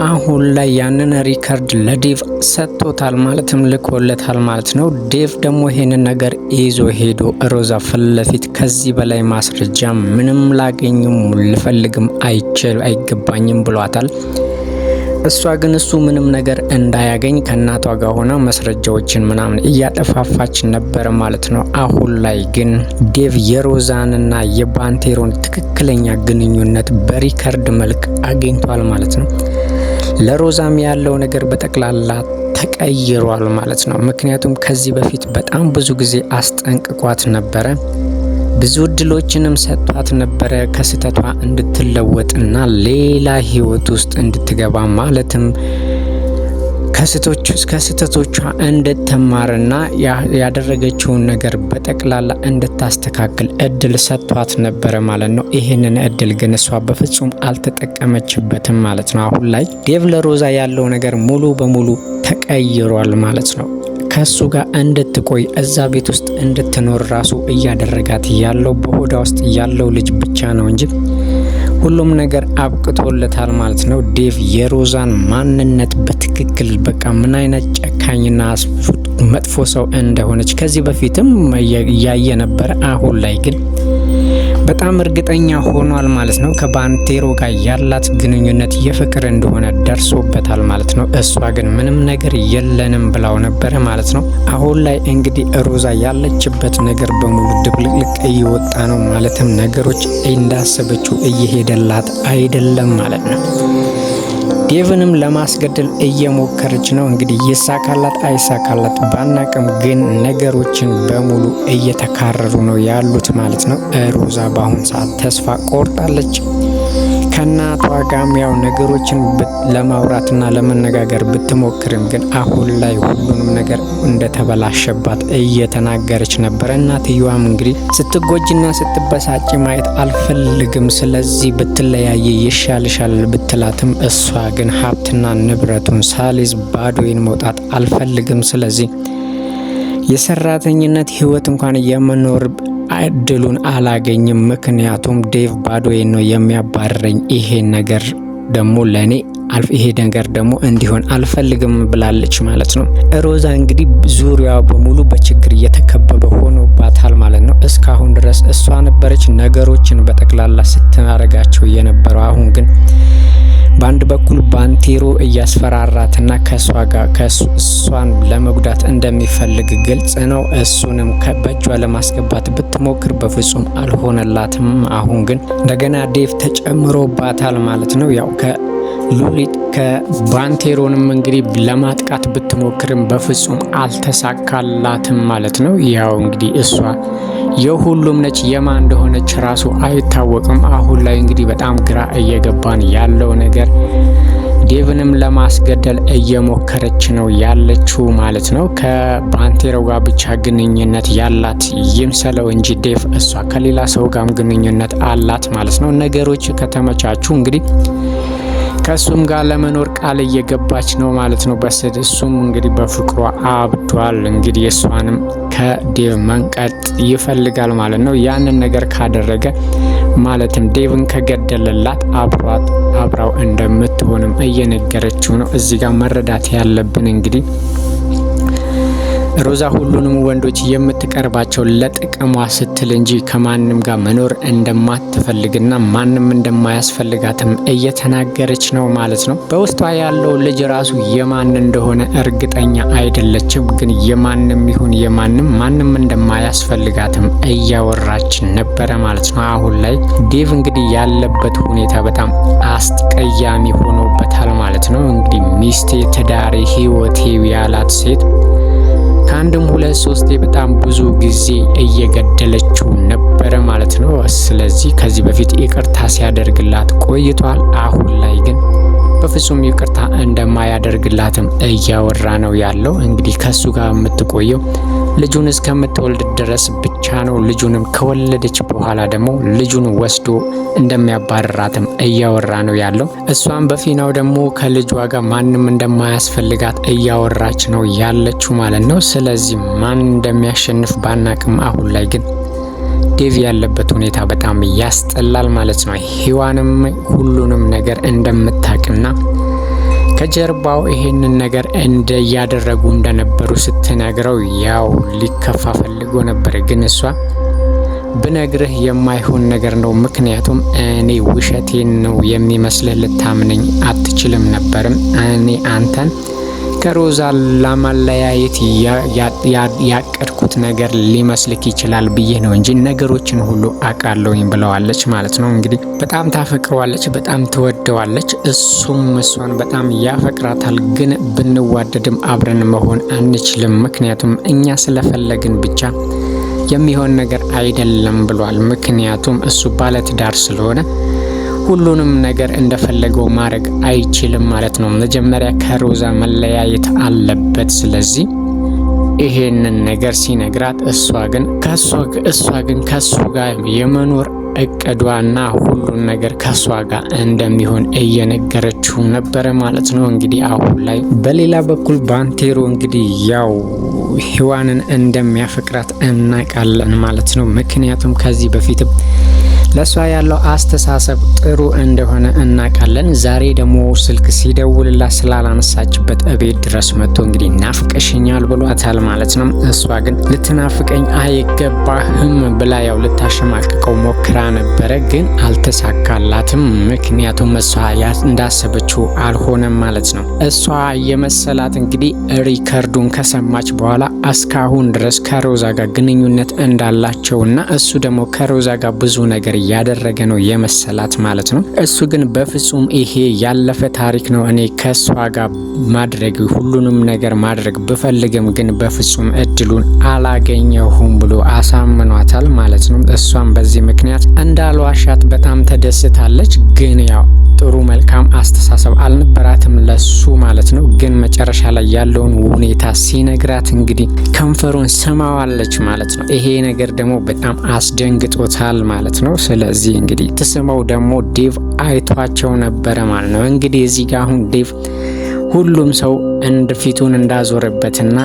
አሁን ላይ ያንን ሪከርድ ለዴቭ ሰጥቶታል ማለትም ልኮለታል ማለት ነው። ዴቭ ደግሞ ይሄንን ነገር ይዞ ሄዶ ሮዛ ፊት ለፊት ከዚህ በላይ ማስረጃ ምንም ላገኝም ልፈልግም አይገባኝም ብሏታል። እሷ ግን እሱ ምንም ነገር እንዳያገኝ ከእናቷ ጋር ሆና ማስረጃዎችን ምናምን እያጠፋፋች ነበር ማለት ነው። አሁን ላይ ግን ዴቭ የሮዛንና የባንቴሮን ትክክለኛ ግንኙነት በሪከርድ መልክ አግኝቷል ማለት ነው። ለሮዛም ያለው ነገር በጠቅላላ ተቀይሯል ማለት ነው። ምክንያቱም ከዚህ በፊት በጣም ብዙ ጊዜ አስጠንቅቋት ነበረ። ብዙ እድሎችንም ሰጥቷት ነበረ ከስተቷ እንድትለወጥና ሌላ ህይወት ውስጥ እንድትገባ ማለትም ከስተቶቿ እንድትማርና ያደረገችውን ነገር በጠቅላላ እንድታስተካክል እድል ሰጥቷት ነበረ ማለት ነው። ይህንን እድል ግን እሷ በፍጹም አልተጠቀመችበትም ማለት ነው። አሁን ላይ ዴቭ ለሮዛ ያለው ነገር ሙሉ በሙሉ ተቀይሯል ማለት ነው። ከሱ ጋር እንድትቆይ እዛ ቤት ውስጥ እንድትኖር ራሱ እያደረጋት ያለው በሆዷ ውስጥ ያለው ልጅ ብቻ ነው እንጂ ሁሉም ነገር አብቅቶለታል ማለት ነው። ዴቭ የሮዛን ማንነት በትክክል በቃ ምን አይነት ጨካኝና መጥፎ ሰው እንደሆነች ከዚህ በፊትም እያየ ነበር። አሁን ላይ ግን በጣም እርግጠኛ ሆኗል ማለት ነው። ከባንቴሮ ጋር ያላት ግንኙነት የፍቅር እንደሆነ ደርሶበታል ማለት ነው። እሷ ግን ምንም ነገር የለንም ብላው ነበረ ማለት ነው። አሁን ላይ እንግዲህ ሮዛ ያለችበት ነገር በሙሉ ድብልቅልቅ እየወጣ ነው ማለትም ነገሮች እንዳሰበችው እየሄደላት አይደለም ማለት ነው። ዴቭንም ለማስገደል እየሞከረች ነው። እንግዲህ ይሳካላት አይሳካላት ባናቅም ግን ነገሮችን በሙሉ እየተካረሩ ነው ያሉት ማለት ነው። ሮዛ በአሁን ሰዓት ተስፋ ቆርጣለች። ከእናቷ ጋም ያው ነገሮችን ለማውራትና ለመነጋገር ብትሞክርም ግን አሁን ላይ ሁሉንም ነገር እንደተበላሸባት እየተናገረች ነበር። እናትየዋም እንግዲህ ስትጎጅና ስትበሳጭ ማየት አልፈልግም፣ ስለዚህ ብትለያየ ይሻልሻል ብትላትም እሷ ግን ሀብትና ንብረቱን ሳሊዝ ባዶዬን መውጣት አልፈልግም፣ ስለዚህ የሰራተኝነት ህይወት እንኳን የመኖር እድሉን አላገኝም፣ ምክንያቱም ዴቭ ባዶዬን ነው የሚያባረረኝ፣ ይሄ ነገር ደግሞ ለኔ ይሄ ነገር ደግሞ እንዲሆን አልፈልግም ብላለች ማለት ነው። ሮዛ እንግዲህ ዙሪያዋ በሙሉ በችግር እየተከበበ ሆኖባታል ማለት ነው። እስካሁን ድረስ እሷ ነበረች ነገሮችን በጠቅላላ ስትናረጋቸው የነበረው። አሁን ግን በአንድ በኩል ባንቴሮ እያስፈራራትና እሷን ለመጉዳት እንደሚፈልግ ግልጽ ነው። እሱንም በእጇ ለማስገባት ብትሞክር በፍጹም አልሆነላትም። አሁን ግን እንደገና ዴቭ ተጨምሮባታል ማለት ነው። ያው ሉሊት ከባንቴሮንም እንግዲህ ለማጥቃት ብትሞክርም በፍጹም አልተሳካላትም ማለት ነው። ያው እንግዲህ እሷ የሁሉም ነች፣ የማን እንደሆነች ራሱ አይታወቅም። አሁን ላይ እንግዲህ በጣም ግራ እየገባን ያለው ነገር ዴቭንም ለማስገደል እየሞከረች ነው ያለችው ማለት ነው። ከባንቴሮ ጋር ብቻ ግንኙነት ያላት ይምሰለው እንጂ ዴቭ እሷ ከሌላ ሰው ጋርም ግንኙነት አላት ማለት ነው። ነገሮች ከተመቻቹ እንግዲህ ከሱም ጋር ለመኖር ቃል እየገባች ነው ማለት ነው። እሱም እንግዲህ በፍቅሯ አብዷል። እንግዲህ እሷንም ከዴቭ መንቀጥ ይፈልጋል ማለት ነው። ያንን ነገር ካደረገ ማለትም ዴቭን ከገደለላት አብራው እንደምትሆንም እየነገረችው ነው። እዚህ ጋር መረዳት ያለብን እንግዲህ ሮዛ ሁሉንም ወንዶች የምትቀርባቸው ለጥቅሟ ስትል እንጂ ከማንም ጋር መኖር እንደማትፈልግና ማንም እንደማያስፈልጋትም እየተናገረች ነው ማለት ነው። በውስጧ ያለው ልጅ ራሱ የማን እንደሆነ እርግጠኛ አይደለችም፣ ግን የማንም ይሁን ማንም እንደማያስፈልጋትም እያወራች ነበረ ማለት ነው። አሁን ላይ ዴቭ እንግዲህ ያለበት ሁኔታ በጣም አስቀያሚ ሆኖበታል ማለት ነው። እንግዲህ ሚስቴ፣ ትዳሬ፣ ህይወቴ ያላት ሴት ከአንድም ሁለት ሶስቴ በጣም ብዙ ጊዜ እየገደለችው ነበረ ማለት ነው። ስለዚህ ከዚህ በፊት ይቅርታ ሲያደርግላት ቆይቷል። አሁን ላይ ግን በፍጹም ይቅርታ እንደማያደርግላትም እያወራ ነው ያለው። እንግዲህ ከሱ ጋር የምትቆየው ልጁን እስከምትወልድ ድረስ ብቻ ነው። ልጁንም ከወለደች በኋላ ደግሞ ልጁን ወስዶ እንደሚያባርራትም እያወራ ነው ያለው። እሷም በፊናው ደግሞ ከልጇ ጋር ማንም እንደማያስፈልጋት እያወራች ነው ያለችው ማለት ነው። ስለዚህ ማን እንደሚያሸንፍ ባናቅም አሁን ላይ ግን ዴቭ ያለበት ሁኔታ በጣም ያስጠላል ማለት ነው። ሔዋንም ሁሉንም ነገር እንደምታቅና ከጀርባው ይሄንን ነገር ያደረጉ እንደነበሩ ስትነግረው ያው ሊከፋ ፈልጎ ነበር። ግን እሷ ብነግርህ የማይሆን ነገር ነው፣ ምክንያቱም እኔ ውሸቴን ነው የሚመስልህ፣ ልታምነኝ አትችልም ነበርም። እኔ አንተን ከሮዛ ለማለያየት ያቀድኩት ነገር ሊመስልክ ይችላል ብዬ ነው እንጂ ነገሮችን ሁሉ አውቃለሁኝ ብለዋለች ማለት ነው። እንግዲህ በጣም ታፈቅረዋለች፣ በጣም ትወደዋለች፣ እሱም እሷን በጣም ያፈቅራታል። ግን ብንዋደድም አብረን መሆን አንችልም፣ ምክንያቱም እኛ ስለፈለግን ብቻ የሚሆን ነገር አይደለም ብሏል። ምክንያቱም እሱ ባለትዳር ስለሆነ ሁሉንም ነገር እንደፈለገው ማድረግ አይችልም ማለት ነው። መጀመሪያ ከሮዛ መለያየት አለበት። ስለዚህ ይሄንን ነገር ሲነግራት እሷ ግን ከሱ ጋር የመኖር እቅዷና ሁሉን ነገር ከሷ ጋር እንደሚሆን እየነገረችው ነበረ ማለት ነው። እንግዲህ አሁን ላይ በሌላ በኩል ባንቴሮ እንግዲህ ያው ሔዋንን እንደሚያፈቅራት እናውቃለን ማለት ነው። ምክንያቱም ከዚህ በፊትም ለሷ ያለው አስተሳሰብ ጥሩ እንደሆነ እናውቃለን። ዛሬ ደግሞ ስልክ ሲደውልላት ስላላነሳችበት እቤት ድረስ መጥቶ እንግዲህ ናፍቀሽኛል ብሏታል ማለት ነው። እሷ ግን ልትናፍቀኝ አይገባህም ብላ ያው ልታሸማቅቀው ሞክራ ነበረ፣ ግን አልተሳካላትም። ምክንያቱም እሷ እንዳሰበችው አልሆነም ማለት ነው። እሷ የመሰላት እንግዲህ ሪከርዱን ከሰማች በኋላ እስካሁን ድረስ ከሮዛ ጋር ግንኙነት እንዳላቸውና እሱ ደግሞ ከሮዛ ጋር ብዙ ነገር ያደረገ ነው የመሰላት ማለት ነው። እሱ ግን በፍጹም ይሄ ያለፈ ታሪክ ነው፣ እኔ ከሷ ጋር ሁሉንም ነገር ማድረግ ብፈልግም ግን በፍጹም እድሉን አላገኘሁም ብሎ አሳምኗታል ማለት ነው። እሷም በዚህ ምክንያት እንዳልዋሻት በጣም ተደስታለች። ግን ያው ጥሩ መልካም አስተሳሰብ አልነበራትም ለሱ ማለት ነው። ግን መጨረሻ ላይ ያለውን ሁኔታ ሲነግራት እንግዲህ ከንፈሩን ስማዋለች ማለት ነው። ይሄ ነገር ደግሞ በጣም አስደንግጦታል ማለት ነው። ስለዚህ እንግዲህ ትስመው ደግሞ ዴቭ አይቷቸው ነበረ ማለት ነው። እንግዲህ እዚህ ጋር አሁን ዴቭ ሁሉም ሰው ፊቱን እንዳዞረበትና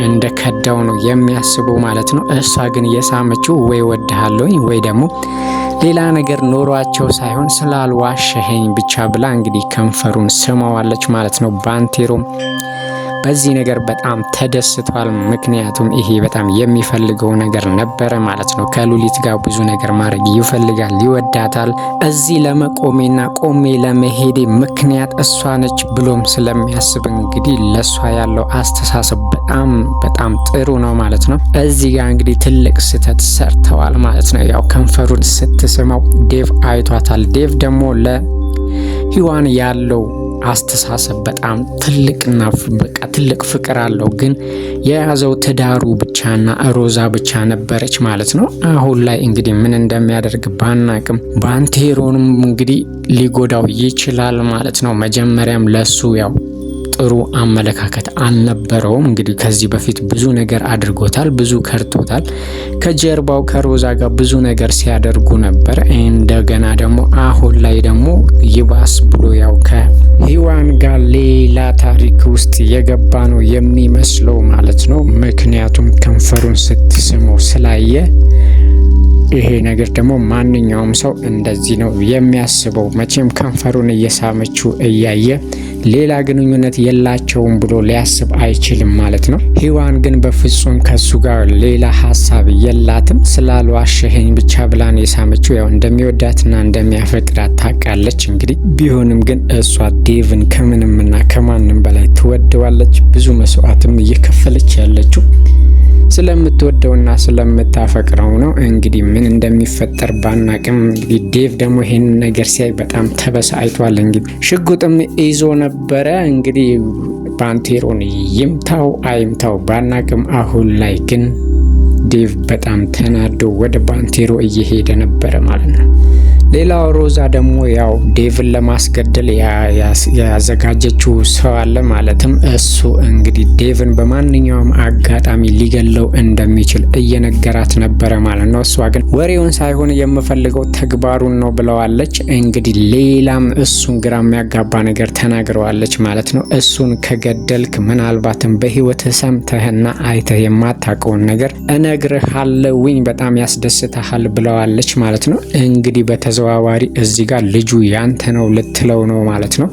እንደ ከዳው ነው የሚያስበው ማለት ነው። እሷ ግን የሳመችው ወይ ወድሃለሁኝ ወይ ደግሞ ሌላ ነገር ኖሯቸው ሳይሆን ስላልዋሸኸኝ ብቻ ብላ እንግዲህ ከንፈሩን ስማዋለች ማለት ነው። ባንቴሮም በዚህ ነገር በጣም ተደስቷል። ምክንያቱም ይሄ በጣም የሚፈልገው ነገር ነበረ ማለት ነው። ከሉሊት ጋር ብዙ ነገር ማድረግ ይፈልጋል፣ ይወዳታል። እዚህ ለመቆሜና ቆሜ ለመሄዴ ምክንያት እሷ ነች ብሎም ስለሚያስብ እንግዲህ ለእሷ ያለው አስተሳሰብ በጣም ጥሩ ነው ማለት ነው። እዚህ ጋር እንግዲህ ትልቅ ስህተት ሰርተዋል ማለት ነው። ያው ከንፈሩን ስትስመው ዴቭ አይቷታል። ዴቭ ደግሞ ለሔዋን ያለው አስተሳሰብ በጣም ትልቅና በቃ ትልቅ ፍቅር አለው። ግን የያዘው ትዳሩ ብቻና ሮዛ ብቻ ነበረች ማለት ነው። አሁን ላይ እንግዲህ ምን እንደሚያደርግ ባናቅም ባንቴሮንም እንግዲህ ሊጎዳው ይችላል ማለት ነው። መጀመሪያም ለሱ ያው ጥሩ አመለካከት አልነበረውም። እንግዲህ ከዚህ በፊት ብዙ ነገር አድርጎታል፣ ብዙ ከርቶታል። ከጀርባው ከሮዛ ጋር ብዙ ነገር ሲያደርጉ ነበር። እንደገና ደግሞ አሁን ላይ ደግሞ ይባስ ብሎ ያው ከሔዋን ጋር ሌላ ታሪክ ውስጥ የገባ ነው የሚመስለው ማለት ነው። ምክንያቱም ከንፈሩን ስትስመው ስላየ ይሄ ነገር ደግሞ ማንኛውም ሰው እንደዚህ ነው የሚያስበው። መቼም ከንፈሩን እየሳመችው እያየ ሌላ ግንኙነት የላቸውም ብሎ ሊያስብ አይችልም ማለት ነው። ሔዋን ግን በፍጹም ከሱ ጋር ሌላ ሀሳብ የላትም። ስላልዋሸኸኝ ብቻ ብላን የሳመችው ያው እንደሚወዳትና እንደሚያፈቅራት ታውቃለች። እንግዲህ ቢሆንም ግን እሷ ዴቭን ከምንምና ከማንም በላይ ትወደዋለች። ብዙ መስዋዕትም እየከፈለች ያለችው ስለምትወደውና ስለምታፈቅረው ነው። እንግዲህ ምን እንደሚፈጠር ባናቅም እንግዲህ ዴቭ ደግሞ ይሄን ነገር ሲያይ በጣም ተበሳጭቷል። እንግዲህ ሽጉጥም ይዞ ነበረ። እንግዲህ ባንቴሮን ይምታው አይምታው ባናቅም አሁን ላይ ግን ዴቭ በጣም ተናዶ ወደ ባንቴሮ እየሄደ ነበረ ማለት ነው። ሌላው ሮዛ ደግሞ ያው ዴቭን ለማስገደል ያዘጋጀችው ሰው አለ። ማለትም እሱ እንግዲህ ዴቭን በማንኛውም አጋጣሚ ሊገለው እንደሚችል እየነገራት ነበረ ማለት ነው። እሷ ግን ወሬውን ሳይሆን የምፈልገው ተግባሩን ነው ብለዋለች። እንግዲህ ሌላም እሱን ግራ የሚያጋባ ነገር ተናግረዋለች ማለት ነው። እሱን ከገደልክ ምናልባትም በህይወት ሰምተህና አይተህ የማታውቀውን ነገር እነግርሃለሁኝ፣ በጣም ያስደስተሃል ብለዋለች ማለት ነው። እንግዲህ በተዘዋዋሪ እዚህ ጋር ልጁ ያንተ ነው ልትለው ነው ማለት ነው።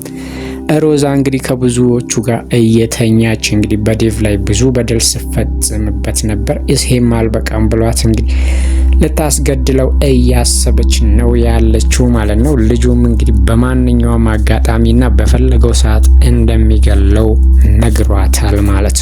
ሮዛ እንግዲህ ከብዙዎቹ ጋር እየተኛች እንግዲህ በዴቭ ላይ ብዙ በደል ስፈጽምበት ነበር። ይሄም አልበቃም ብሏት እንግዲህ ልታስገድለው እያሰበች ነው ያለችው ማለት ነው። ልጁም እንግዲህ በማንኛውም አጋጣሚና በፈለገው ሰዓት እንደሚገለው ነግሯታል ማለት ነው።